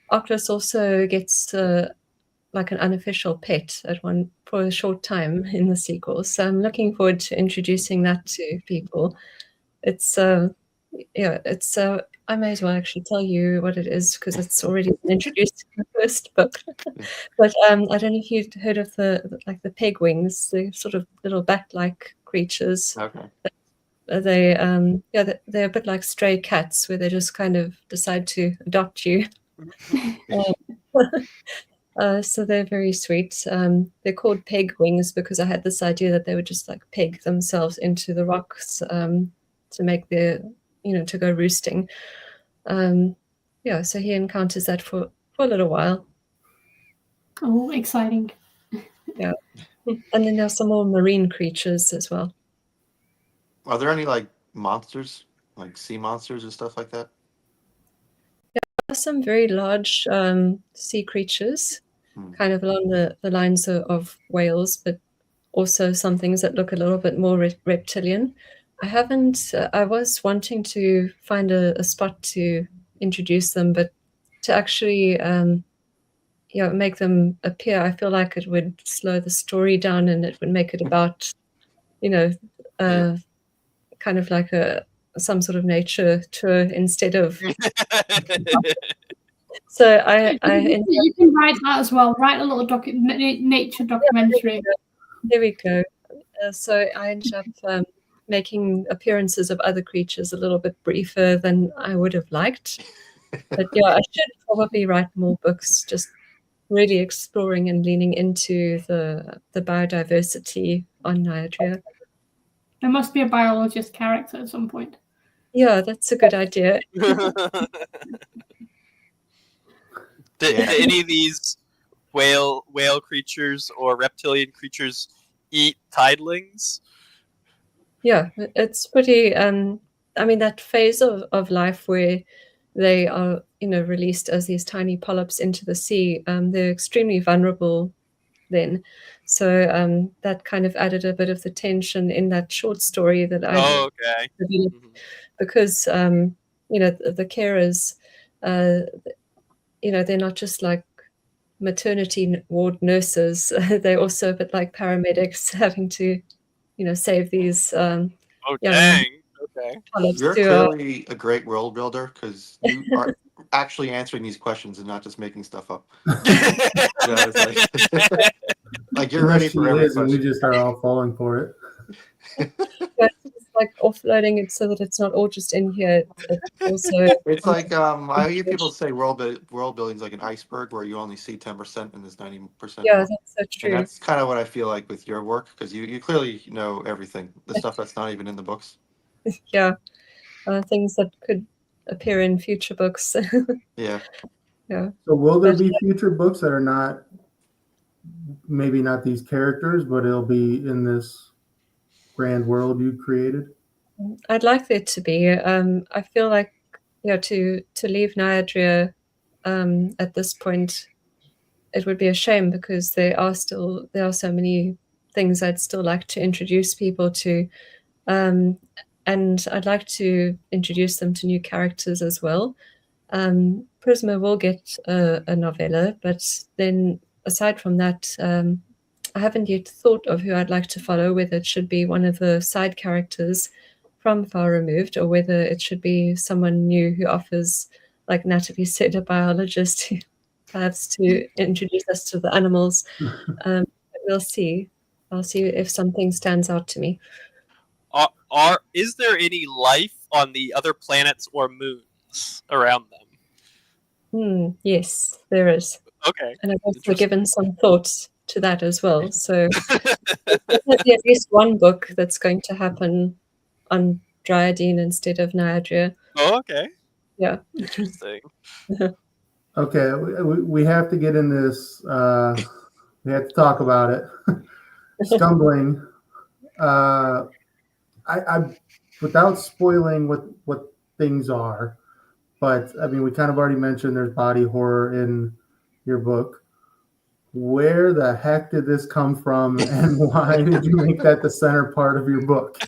Oculus also gets like an unofficial pet for a short time in the sequel. So I'm looking forward to introducing that to people. It's I may as well actually tell you what it is because it's already been introduced in the first book. But I don't know if you've heard of the peg wings, the sort of little bat-like creatures. Okay. They're a bit like stray cats where they just kind of decide to adopt you. So they're very sweet. They're called peg wings because I had this idea that they would just like peg themselves into the rocks to make their to go roosting. So he encounters that for a little while. Oh, exciting. Yeah. And then there's some more marine creatures as well. Are there any like monsters, like sea monsters and stuff like that? Yeah, there are some very large sea creatures, kind of along the lines of whales, but also some things that look a little bit more reptilian. I was wanting to find a spot to introduce them, but to actually make them appear, I feel like it would slow the story down, and it would make it about, kind of like some sort of nature tour instead of. So you can write that as well. Write a little nature documentary. There we go. So I ended up making appearances of other creatures a little bit briefer than I would have liked. But yeah, I should probably write more books, just really exploring and leaning into the biodiversity on Niagara. There must be a biologist character at some point. Yeah, that's a good idea. Do any of these whale creatures or reptilian creatures eat tidelings? Yeah, it's pretty. That phase of life where they are, released as these tiny polyps into the sea, they're extremely vulnerable then. So that kind of added a bit of the tension in that short story that I developed, because the carers, they're not just like maternity ward nurses; they're also a bit like paramedics, having to, save these. Dang! Okay. You're clearly a great world builder, because you are actually answering these questions and not just making stuff up. Like you're ready for every question. And we just are all falling for it. It's like offloading it so that it's not all just in here. It's like I hear people say world building is like an iceberg where you only see 10% and there's 90%. Yeah, that's so true. And that's kind of what I feel like with your work, because you clearly know everything, the stuff that's not even in the books. Yeah, things that could appear in future books. Yeah. Yeah. So will there be future books that are maybe not these characters, but it'll be in this grand world you created? I'd like there to be. I feel like, to leave Niagara at this point, it would be a shame, because there are so many things I'd still like to introduce people to, and I'd like to introduce them to new characters as well. Prisma will get a novella, but then aside from that, I haven't yet thought of who I'd like to follow, whether it should be one of the side characters from Far Removed, or whether it should be someone new who offers, like Natalie said, a biologist who perhaps to introduce us to the animals. But we'll see. I'll see if something stands out to me. Is there any life on the other planets or moons around them? Yes, there is. Okay. And I've also given some thoughts to that as well. So there's at least one book that's going to happen on Dryadine instead of Niagara. Oh, okay. Yeah. Interesting. Okay, we have to get in this. We have to talk about it. Stumbling. I without spoiling what things are, but I mean, we kind of already mentioned there's body horror in your book. Where the heck did this come from, and why did you make that the center part of your book?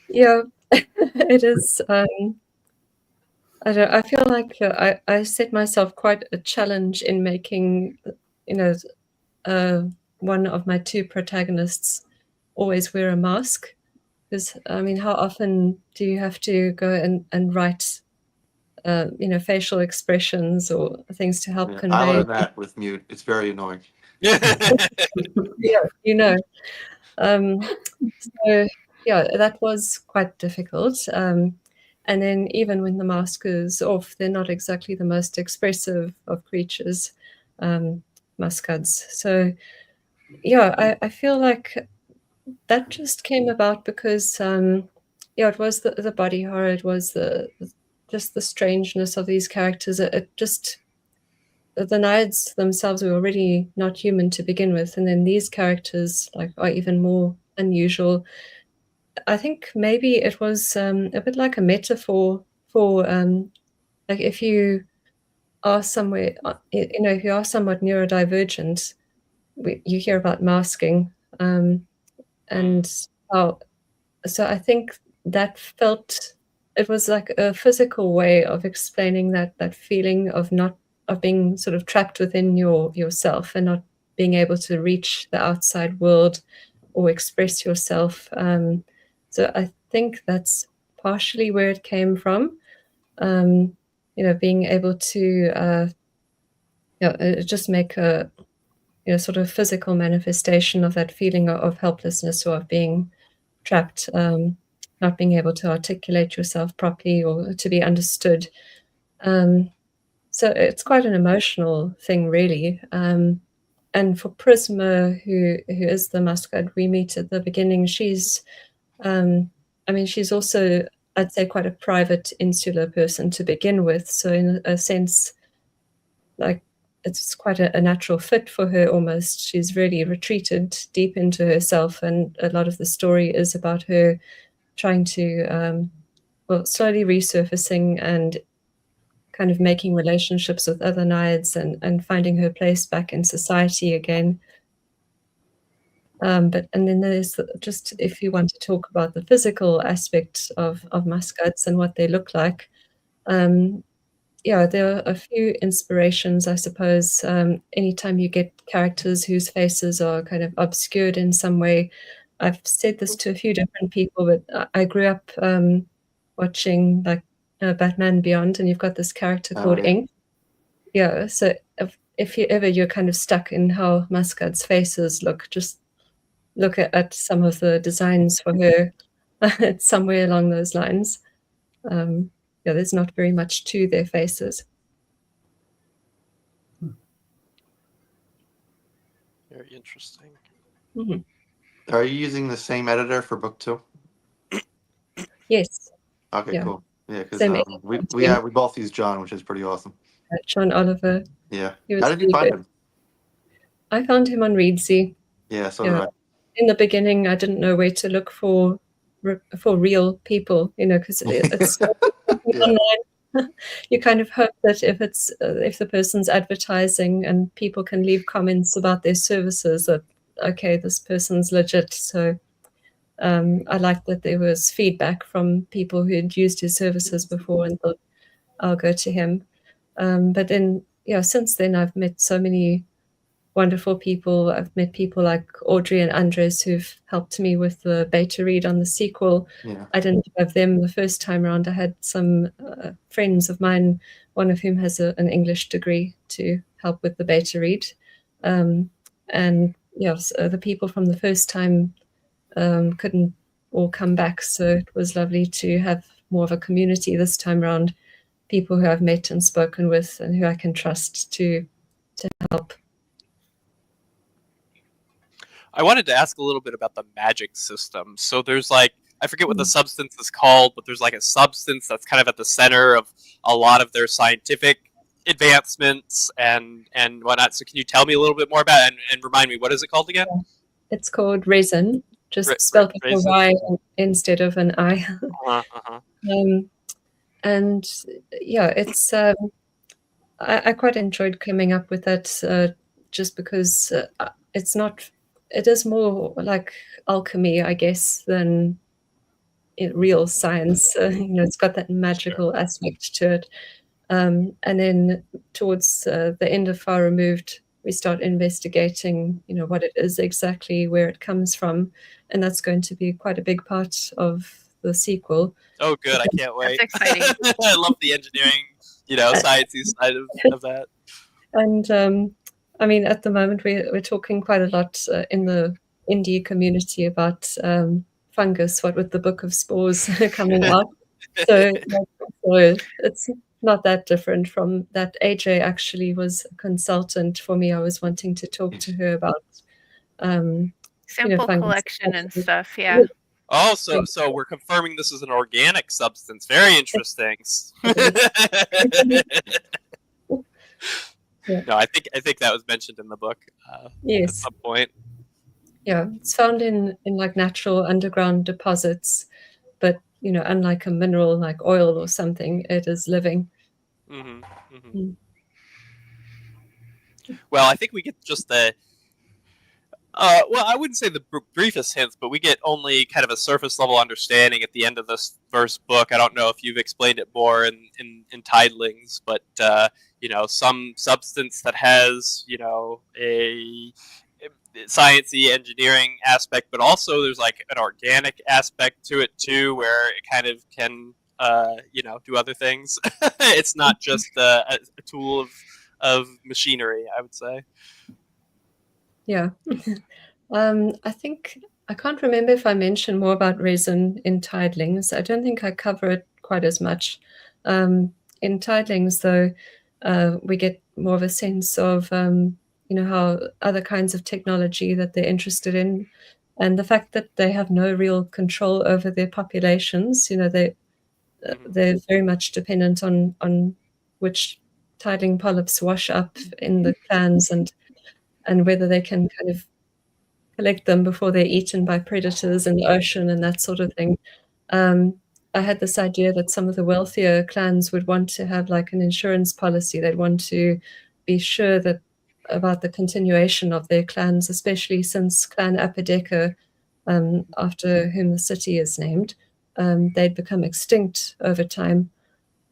Yeah, it is. I feel like I set myself quite a challenge in making, one of my two protagonists always wear a mask. Because, I mean, how often do you have to go and write, facial expressions or things to help convey? I learned that with mute. It's very annoying. Yeah, So, yeah, that was quite difficult. And then even when the mask is off, they're not exactly the most expressive of creatures, muskards. So, yeah, I feel like that just came about because it was the body horror, it was just the strangeness of these characters. It just, the Naiads themselves were already not human to begin with, and then these characters are even more unusual. I think maybe it was a bit like a metaphor for like if you are somewhere, if you are somewhat neurodivergent, you hear about masking, and how. So I think that it was like a physical way of explaining that feeling of being sort of trapped within yourself and not being able to reach the outside world or express yourself. So I think that's partially where it came from. Being able to just make a sort of physical manifestation of that feeling of helplessness or of being trapped, not being able to articulate yourself properly or to be understood. So it's quite an emotional thing, really. And for Prisma, who is the mascot we meet at the beginning, she's she's also, I'd say, quite a private, insular person to begin with. So in a sense, it's quite a natural fit for her almost. She's really retreated deep into herself, and a lot of the story is about her trying to, slowly resurfacing and kind of making relationships with other Naiads and finding her place back in society again. And then there's just, if you want to talk about the physical aspect of mascots and what they look like, there are a few inspirations, I suppose. Anytime you get characters whose faces are kind of obscured in some way, I've said this to a few different people, but I grew up watching Batman Beyond, and you've got this character called Ink. Yeah, so if you're kind of stuck in how mascots' faces look, just look at some of the designs for her. It's somewhere along those lines. There's not very much to their faces. Very interesting. Mm-hmm. Are you using the same editor for book 2? Yes. Okay, yeah. Cool. Yeah, because we both use John, which is pretty awesome. John Oliver. Yeah. How did you find him? I found him on Readsy. Yeah, so did I. In the beginning, I didn't know where to look for real people, because it's online. You kind of hope that if the person's advertising and people can leave comments about their services, that okay, this person's legit. So I liked that there was feedback from people who had used his services before and thought, I'll go to him. But then, since then I've met so many wonderful people. I've met people like Audrey and Andres who've helped me with the beta read on the sequel. Yeah. I didn't have them the first time around. I had some friends of mine, one of whom has an English degree, to help with the beta read. And the people from the first time couldn't all come back. So it was lovely to have more of a community this time around, people who I've met and spoken with and who I can trust to help. I wanted to ask a little bit about the magic system. So there's I forget what the substance is called, but there's a substance that's kind of at the center of a lot of their scientific advancements and whatnot. So can you tell me a little bit more about it and remind me, what is it called again? It's called resin, just spelled with a Y instead of an I. And it's I quite enjoyed coming up with that, just because it is more like alchemy, I guess, than real science. It's got that magical aspect to it. And then towards the end of Far Removed, we start investigating, what it is exactly, where it comes from, and that's going to be quite a big part of the sequel. Oh, good! I can't wait. That's exciting. I love the engineering, sciencey side of that. And at the moment we're talking quite a lot in the indie community about fungus, what with the Book of Spores coming out. So it's not that different from that. AJ actually was a consultant for me. I was wanting to talk to her about sample collection and stuff. Yeah. Oh, so we're confirming this is an organic substance. Very interesting. No, I think that was mentioned in the book. Yes. At some point. Yeah, it's found in like natural underground deposits, but unlike a mineral like oil or something, it is living. Mm-hmm. Mm-hmm. Well, I think we get just the. Well, I wouldn't say the briefest hints, but we get only kind of a surface level understanding at the end of this first book. I don't know if you've explained it more in Tidelings, but some substance that has a sciencey engineering aspect, but also there's like an organic aspect to it too, where it kind of can do other things. It's not just a tool of machinery, I would say. Yeah. I think I can't remember if I mentioned more about resin in Tidelings. I don't think I cover it quite as much. In Tidelings, though, we get more of a sense of how other kinds of technology that they're interested in, and the fact that they have no real control over their populations. They're very much dependent on which tidling polyps wash up in the clans and whether they can kind of collect them before they're eaten by predators in the ocean and that sort of thing. I had this idea that some of the wealthier clans would want to have like an insurance policy. They'd want to be sure about the continuation of their clans, especially since Clan Apodeca, after whom the city is named, they'd become extinct over time.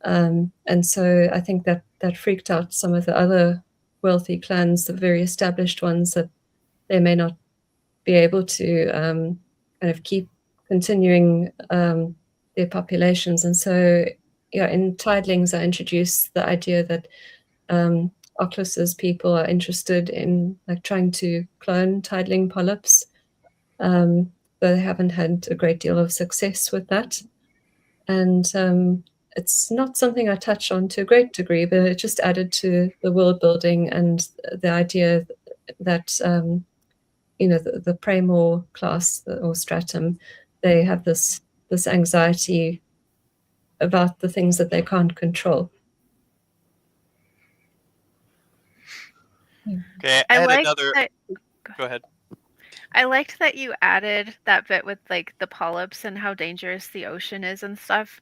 And so I think that freaked out some of the other wealthy clans, the very established ones, that they may not be able to kind of keep continuing their populations. And so, in Tidelings, I introduced the idea that Oclus's people are interested in like trying to clone tidling polyps, but they haven't had a great deal of success with that. And it's not something I touch on to a great degree, but it just added to the world building and the idea that the Praemor class or stratum, they have this anxiety about the things that they can't control. Okay, I had another. Go ahead. I liked that you added that bit with like the polyps and how dangerous the ocean is and stuff.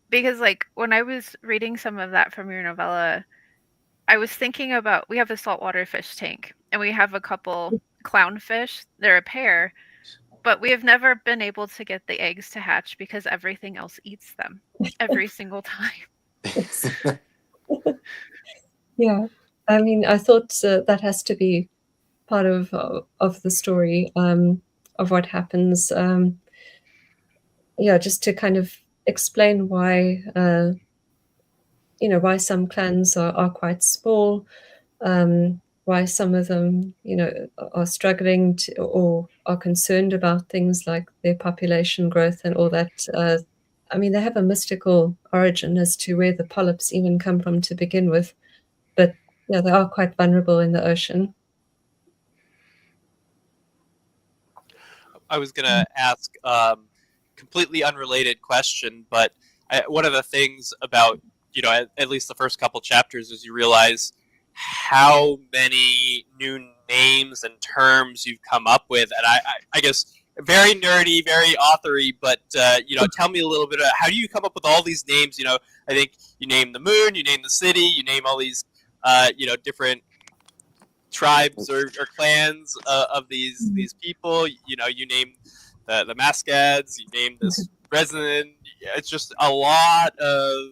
Because like when I was reading some of that from your novella, I was thinking about, we have a saltwater fish tank and we have a couple clownfish. They're a pair, but we have never been able to get the eggs to hatch because everything else eats them every single time. Yeah, I mean, I thought that has to be part of the story of what happens. Just to kind of explain why why some clans are quite small, why some of them are struggling or are concerned about things like their population growth and all that. I mean, they have a mystical origin as to where the polyps even come from to begin with, but they are quite vulnerable in the ocean. I was going to ask completely unrelated question, but one of the things about, at least the first couple chapters is you realize how many new names and terms you've come up with. And I guess very nerdy, very authory, but, tell me a little bit about how do you come up with all these names? I think you name the moon, you name the city, you name all these, different tribes or clans of these people. You name the Mascads, you name this resident. It's just a lot of,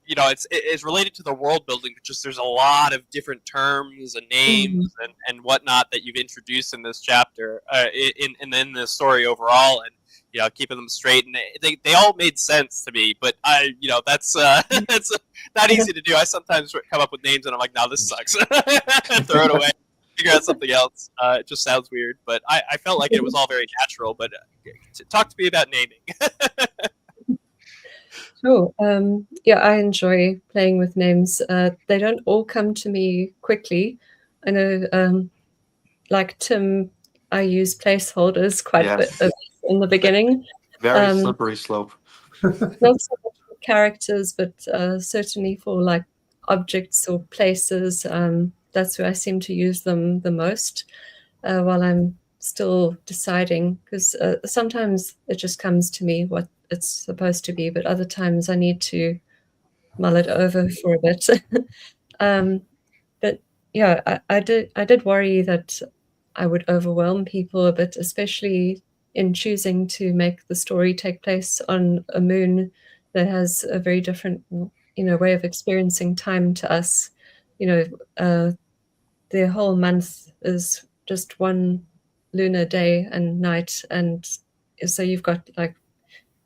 it's related to the world building, but just there's a lot of different terms and names and whatnot that you've introduced in this chapter, in this story overall, and keeping them straight, and they all made sense to me. But that's that's not easy to do. I sometimes come up with names and I'm like, no, this sucks. Throw it away. Figure out something else. It just sounds weird, but I felt like it was all very natural. But talk to me about naming. Sure. I enjoy playing with names. They don't all come to me quickly. I know, like Tim, I use placeholders quite a bit in the beginning. Very slippery slope. Not so much for characters, but certainly for like objects or places. That's where I seem to use them the most while I'm still deciding, because sometimes it just comes to me what it's supposed to be, but other times I need to mull it over for a bit. But yeah, I did worry that I would overwhelm people a bit, especially in choosing to make the story take place on a moon that has a very different, way of experiencing time to us. The whole month is just one lunar day and night, and so you've got like,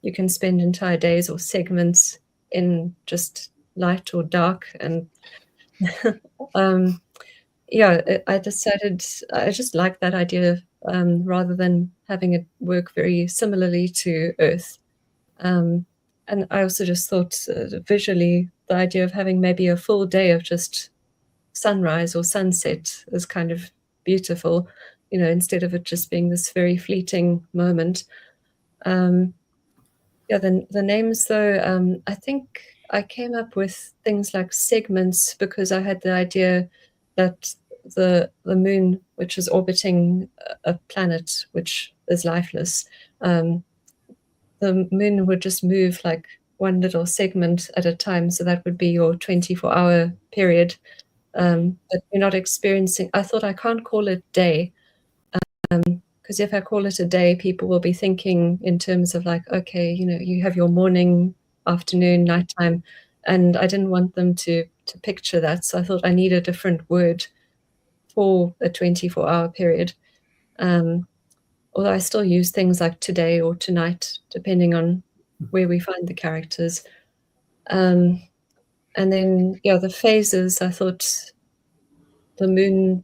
you can spend entire days or segments in just light or dark, and I decided I just like that idea, rather than having it work very similarly to Earth. And I also just thought visually, the idea of having maybe a full day of just sunrise or sunset is kind of beautiful, instead of it just being this very fleeting moment. The names, though, I think I came up with things like segments because I had the idea that the moon, which is orbiting a planet which is lifeless, the moon would just move like one little segment at a time. So that would be your 24-hour period. But we're not experiencing, I thought I can't call it day, because if I call it a day, people will be thinking in terms of like, okay, you have your morning, afternoon, nighttime, and I didn't want them to picture that. So I thought I need a different word for a 24-hour period. Although I still use things like today or tonight, depending on where we find the characters. And then, the phases, I thought the moon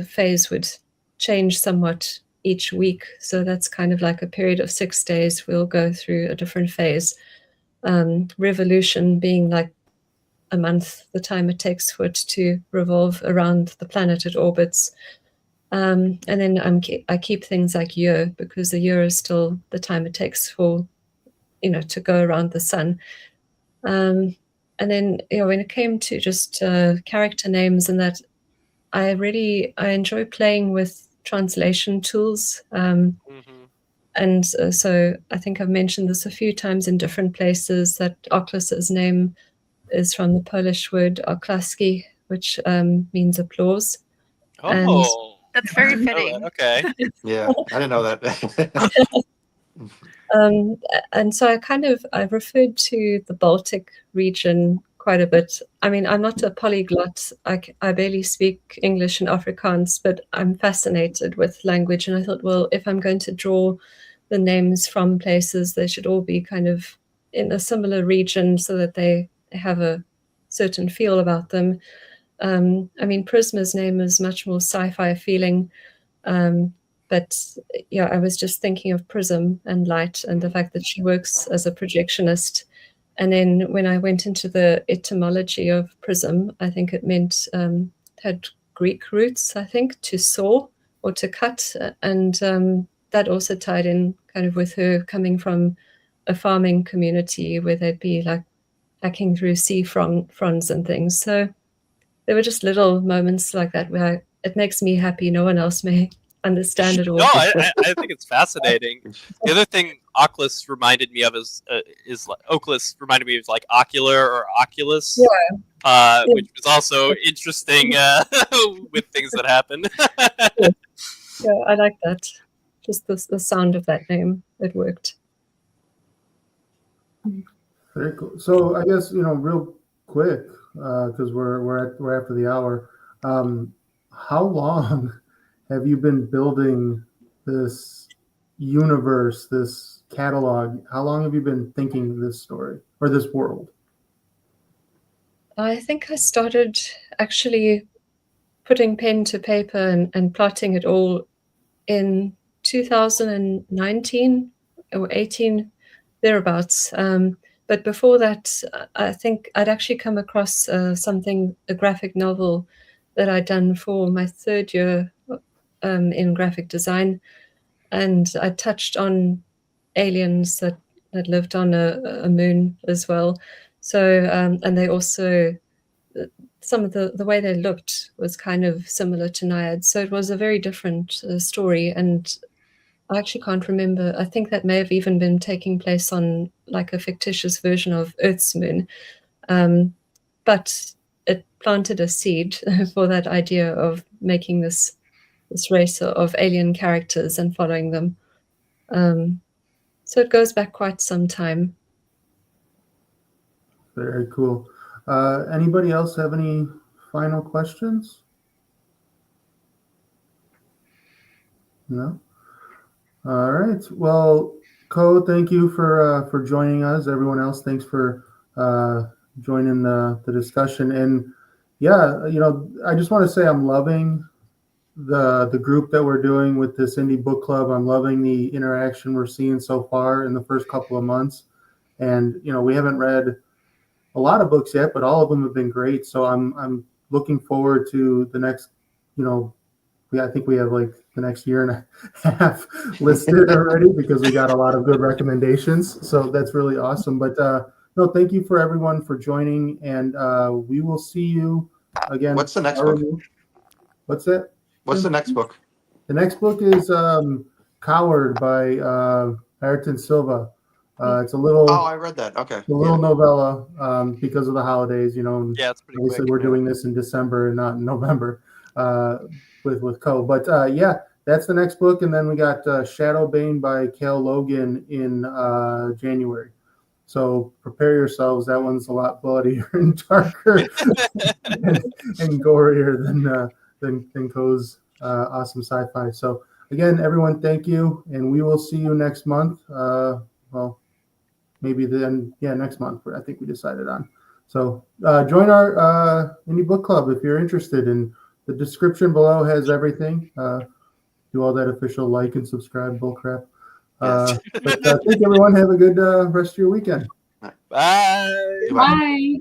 phase would change somewhat each week. So that's kind of like a period of 6 days. We'll go through a different phase. Revolution being like a month, the time it takes for it to revolve around the planet it orbits. And then I keep things like year, because the year is still the time it takes for, to go around the sun. And then, when it came to just character names and that, I enjoy playing with translation tools. And so I think I've mentioned this a few times in different places, that Oklas's name is from the Polish word oklaski, which means applause. Oh, that's very fitting. Okay. Yeah, I didn't know that. And so I referred to the Baltic region quite a bit. I mean, I'm not a polyglot. I barely speak English and Afrikaans, but I'm fascinated with language. And I thought, well, if I'm going to draw the names from places, they should all be kind of in a similar region so that they have a certain feel about them. I mean, Prisma's name is much more sci-fi feeling. But I was just thinking of prism and light and the fact that she works as a projectionist. And then when I went into the etymology of prism, I think it meant, had Greek roots, I think, to saw or to cut. And that also tied in kind of with her coming from a farming community where they'd be like hacking through sea fronds and things. So there were just little moments like that where it makes me happy. No one else may understand it all. No, I think it's fascinating. The other thing Oklas reminded me of is Oklas reminded me of like ocular or oculus, which was also interesting with things that happen. Yeah, I like that. Just the sound of that name, it worked. Very cool. So I guess real quick, because we're after the hour. How long have you been building this universe, this catalog? How long have you been thinking this story or this world? I think I started actually putting pen to paper and plotting it all in 2019 or 18, thereabouts. But before that, I think I'd actually come across a graphic novel that I'd done for my third year in graphic design, and I touched on aliens that lived on a moon as well. So and they also, some of the way they looked was kind of similar to Naiad. So it was a very different story, and I actually can't remember. I think that may have even been taking place on like a fictitious version of Earth's moon. But it planted a seed for that idea of making this race of alien characters and following them. So it goes back quite some time. Very cool. Anybody else have any final questions? No? All right. Well, Ko, thank you for joining us. Everyone else, thanks for joining the discussion. And yeah, I just want to say I'm loving the group that we're doing with this Indie Book Club. I'm loving the interaction we're seeing so far in the first couple of months. And we haven't read a lot of books yet, but all of them have been great. So I'm looking forward to the next, I think we have like the next year and a half listed already because we got a lot of good recommendations. So that's really awesome. But no, thank you for everyone for joining, and we will see you again. What's the next book? What's that? What's the next book? The next book is Coward by Ayrton Silva. It's a little. Oh, I read that. Okay. A little novella because of the holidays, And yeah, it's pretty obviously, quick, we're doing this in December and not in November with Ko. But yeah, that's the next book, and then we got Shadowbane by Cale Logan in January. So prepare yourselves. That one's a lot bloodier and darker and gorier than Ko's awesome sci-fi. So again, everyone, thank you, and we will see you next month. Well, maybe then, next month. I think we decided on. So join our Indie Book Club if you're interested. And the description below has everything. Do all that official like and subscribe bullcrap. But thank everyone. Have a good rest of your weekend. Bye. Bye.